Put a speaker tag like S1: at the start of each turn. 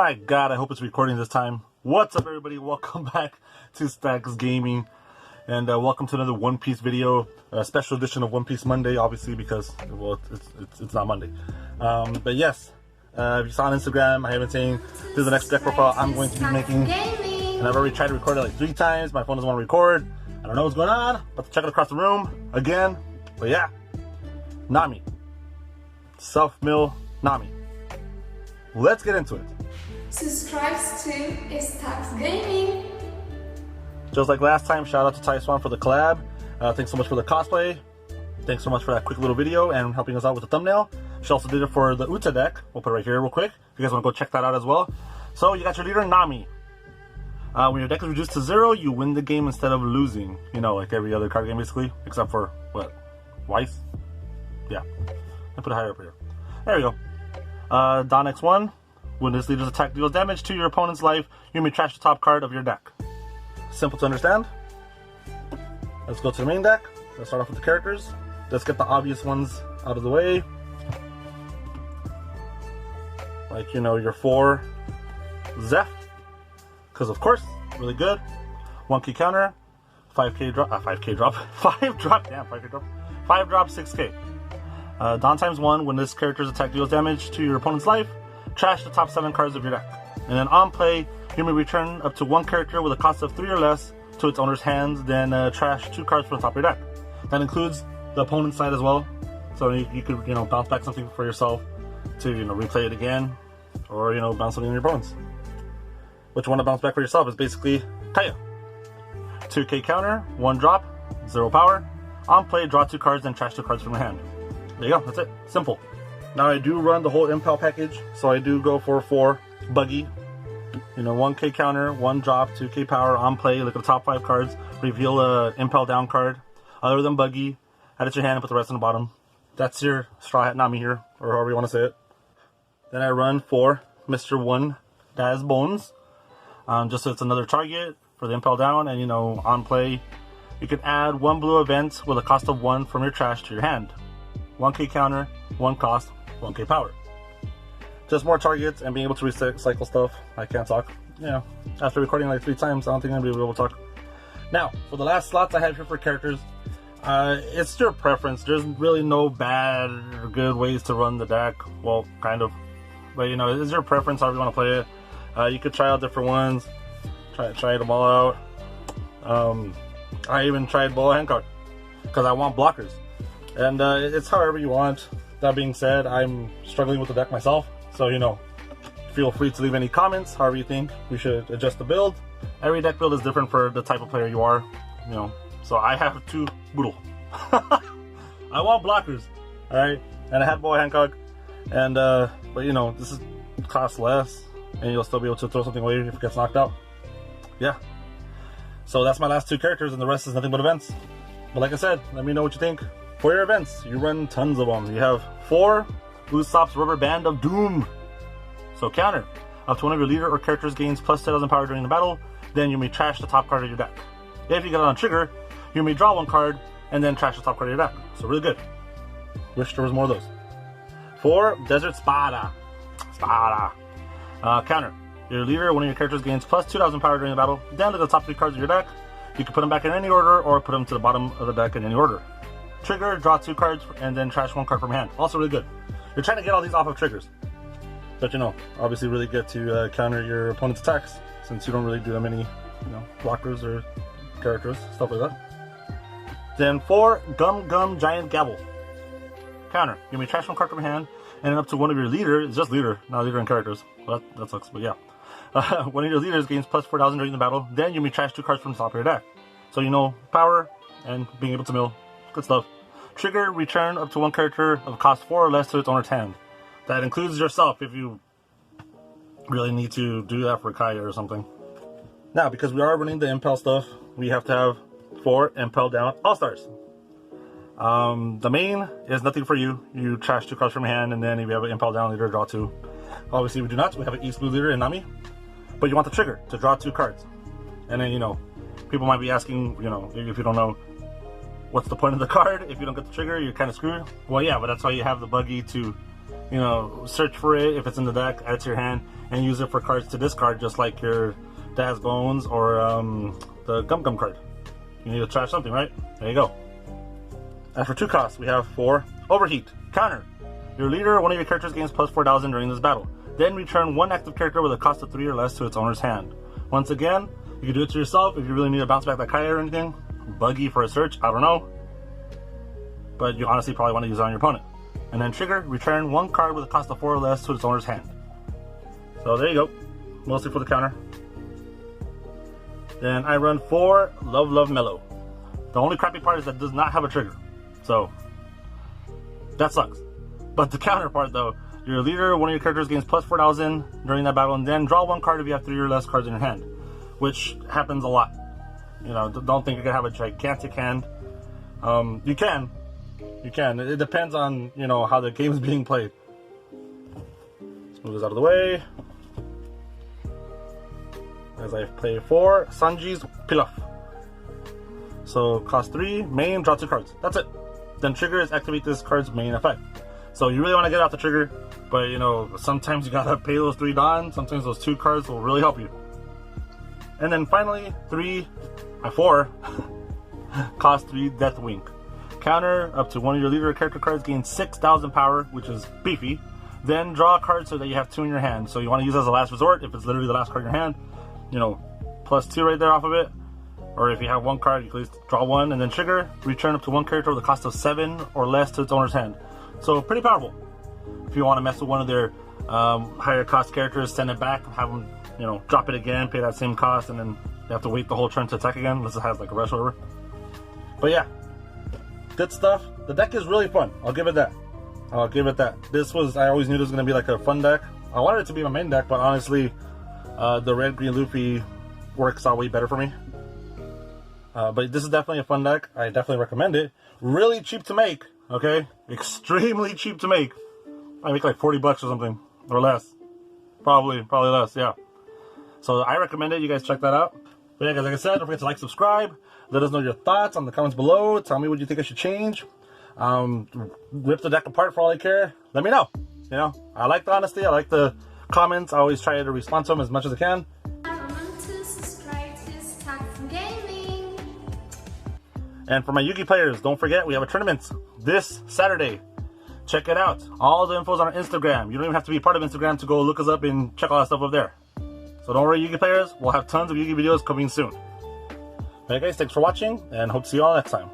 S1: My god, I hope it's recording this time. What's up, everybody? Welcome back to Stackz Gaming. And welcome to another One Piece video. A special edition of One Piece Monday, obviously, because, well, it's not Monday. But yes, if you saw on Instagram, I have been saying this is the next deck profile I'm going to be making. And I've already tried to record it like 3 times. My phone doesn't want to record. I don't know what's going on. About to check it across the room again. But yeah, Nami. Self-mill Nami. Let's get into it.
S2: Subscribe to Stackz Gaming.
S1: Just like last time, shout out to Taiwan for the collab. Thanks so much for the cosplay. Thanks so much for that quick little video and helping us out with the thumbnail. She also did it for the Uta deck. We'll put it right here real quick. If you guys want to go check that out as well. So you got your leader, Nami. When your deck is reduced to 0, you win the game instead of losing. You know, like every other card game basically. Except for, what? Weiss? Yeah. I put it higher up here. There we go. Don X1. When this leader's attack deals damage to your opponent's life, you may trash the top card of your deck. Simple to understand. Let's go to the main deck. Let's start off with the characters. Let's get the obvious ones out of the way. Like, you know, your 4 Zeph. Because of course, really good. 1k counter, 5k drop, 5k drop, 5 drop, damn, 5k drop. 5 drop, 6k. Don times 1, when this character's attack deals damage to your opponent's life, trash the top 7 cards of your deck. And then on play, you may return up to 1 character with a cost of 3 or less to its owner's hands, then trash 2 cards from the top of your deck. That includes the opponent's side as well. So you could, you know, bounce back something for yourself to, you know, replay it again, or, you know, bounce something in your opponent's. What you want to bounce back for yourself is basically Kaya. 2k counter, 1 drop, 0 power. On play, draw 2 cards, then trash 2 cards from your hand. There you go, that's it. Simple. Now I do run the whole impel package, so I do go for 4 buggy. You know, 1k counter, 1 drop, 2k power, on play, look at the top 5 cards, reveal a impel down card, other than buggy, add it to your hand and put the rest on the bottom. That's your Straw Hat Nami here, or however you want to say it. Then I run for Mr. 1 Daz Bones, just so it's another target for the impel down, and you know, on play, you can add 1 blue event with a cost of 1 from your trash to your hand. 1k counter, 1 cost, 1k power. Just more targets and being able to recycle stuff. I can't talk. You know, after recording like 3 times, I don't think I'm going to be able to talk. Now, for the last slots I have here for characters, it's your preference. There's really no bad or good ways to run the deck. Well, kind of. But, you know, it's your preference however you want to play it. You could try out different ones. Try them all out. I even tried Boa Hancock because I want blockers. And it's however you want. That being said, I'm struggling with the deck myself. So, you know, feel free to leave any comments, however you think we should adjust the build. Every deck build is different for the type of player you are, you know. So I have 2 Boodle. I want blockers, alright? And I had Boa Hancock. And, but you know, this is cost less. And you'll still be able to throw something away if it gets knocked out. Yeah. So that's my last 2 characters, and the rest is nothing but events. But like I said, let me know what you think. For your events, you run tons of them. You have 4 Usopp's Rubber Band of Doom. So counter. Up to one of your leader or characters gains plus 10,000 power during the battle, then you may trash the top card of your deck. If you get it on trigger, you may draw 1 card and then trash the top card of your deck. So really good. Wish there was more of those. 4 Desert Spada. Counter. Your leader or one of your characters gains plus 2,000 power during the battle, then look at the top 3 cards of your deck. You can put them back in any order or put them to the bottom of the deck in any order. Trigger, draw 2 cards, and then trash 1 card from hand. Also really good. You're trying to get all these off of triggers. But you know, obviously really good to counter your opponent's attacks, since you don't really do that many, you know, blockers or characters, stuff like that. Then 4 Gum Gum Giant Gabble. Counter. You may trash 1 card from hand, and then up to one of your leaders, it's just leader, not leader and characters. Well, that sucks, but yeah. One of your leaders gains plus 4,000 during the battle, then you may trash 2 cards from the top of your deck. So you know, power and being able to mill. Good stuff. Trigger, return up to 1 character of cost 4 or less to its owner's hand. That includes yourself if you really need to do that for Kaya or something. Now, because we are running the Impel stuff, we have to have 4 Impel down All-Stars. The main is nothing for you. You trash 2 cards from your hand, and then if you have an Impel down leader, draw 2. Obviously, we do not. We have an East Blue leader in Nami. But you want the trigger to draw 2 cards. And then, you know, people might be asking, you know, if you don't know, what's the point of the card? If you don't get the trigger, you're kind of screwed. Well, yeah, but that's why you have the buggy to you know, search for it if it's in the deck, add it to your hand, and use it for cards to discard, just like your Dad's Bones or the Gum Gum card. You need to trash something, right? There you go. And for 2 costs, we have 4 Overheat. Counter. Your leader, one of your characters gains plus 4,000 during this battle. Then return 1 active character with a cost of 3 or less to its owner's hand. Once again, you can do it to yourself if you really need to bounce back that Kaya or anything. Buggy for a search, I don't know. But you honestly probably want to use it on your opponent. And then trigger, return 1 card with a cost of 4 or less to its owner's hand. So there you go. Mostly for the counter. Then I run 4 Love Love Mellow. The only crappy part is that it does not have a trigger. So that sucks. But the counter part though, your leader, one of your characters gains plus 4,000 during that battle, and then draw 1 card if you have 3 or less cards in your hand, which happens a lot. You know, don't think you're gonna have a gigantic hand. You can. It depends on, you know, how the game is being played. Let's move this out of the way. As I play 4 Sanji's Pilaf. So cost 3, main, draw 2 cards. That's it. Then triggers activate this card's main effect. So you really want to get off the trigger, but you know, sometimes you gotta pay those 3 Don, sometimes those 2 cards will really help you. And then finally, 4 cost 3 Deathwing. Counter, up to one of your leader character cards gains 6,000 power, which is beefy. Then draw a card so that you have 2 in your hand. So you want to use it as a last resort if it's literally the last card in your hand. You know, plus 2 right there off of it. Or if you have 1 card, you can at least draw 1 and then trigger, return up to 1 character with a cost of 7 or less to its owner's hand. So pretty powerful. If you want to mess with one of their higher cost characters, send it back, have them, you know, drop it again, pay that same cost, and then you have to wait the whole turn to attack again, unless it has like a rush or whatever. But yeah, good stuff. The deck is really fun. I'll give it that. This was, I always knew this was going to be like a fun deck. I wanted it to be my main deck, but honestly, the red green Luffy works out way better for me. But this is definitely a fun deck. I definitely recommend it. Really cheap to make, okay? Extremely cheap to make. I make like 40 bucks or something, or less. Probably less, yeah. So I recommend it. You guys check that out. But yeah, guys, like I said, don't forget to like, subscribe. Let us know your thoughts on the comments below. Tell me what you think I should change. Rip the deck apart for all I care. Let me know. You know, I like the honesty. I like the comments. I always try to respond to them as much as I can.
S2: Remember to subscribe to Stackz Gaming.
S1: And for my Yu-Gi players, don't forget we have a tournament this Saturday. Check it out. All the info's on our Instagram. You don't even have to be part of Instagram to go look us up and check all that stuff up there. So don't worry, Yu-Gi players. We'll have tons of Yu-Gi videos coming soon. Alright guys, thanks for watching, and hope to see you all next time.